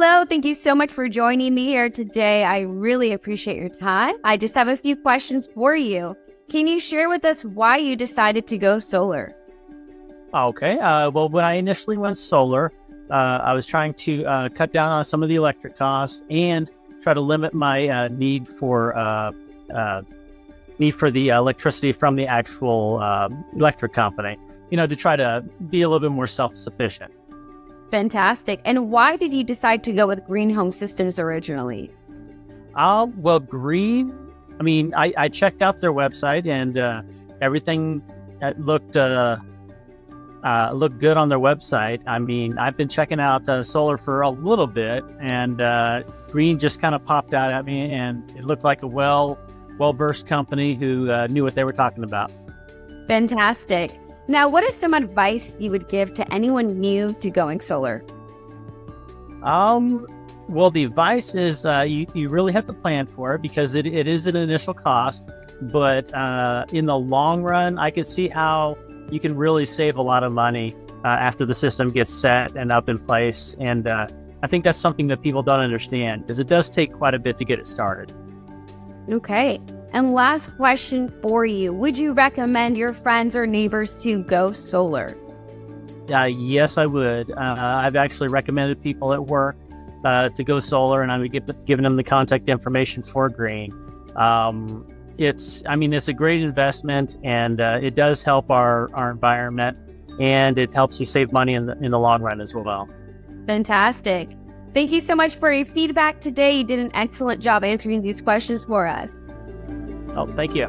Hello, thank you so much for joining me here today. I really appreciate your time. I just have a few questions for you. Can you share with us why you decided to go solar? Okay. Well, when I initially went solar, I was trying to cut down on some of the electric costs and try to limit my need for the electricity from the actual electric company. To try to be a little bit more self-sufficient. Fantastic. And why did you decide to go with Green Home Systems originally? Well, green. I mean, I checked out their website and everything looked good on their website. I mean, I've been checking out solar for a little bit, and green just kind of popped out at me, and it looked like a well-versed company who knew what they were talking about. Fantastic. Now, what is some advice you would give to anyone new to going solar? Well, the advice is you really have to plan for it because it is an initial cost, but in the long run, I could see how you can really save a lot of money after the system gets set and up in place. And I think that's something that people don't understand because it does take quite a bit to get it started. Okay. And last question for you. Would you recommend your friends or neighbors to go solar? Yes, I would. I've actually recommended people at work to go solar, and I'm giving them the contact information for green. It's a great investment, and it does help our environment, and it helps you save money in the long run as well. Fantastic. Thank you so much for your feedback today. You did an excellent job answering these questions for us. Oh, thank you.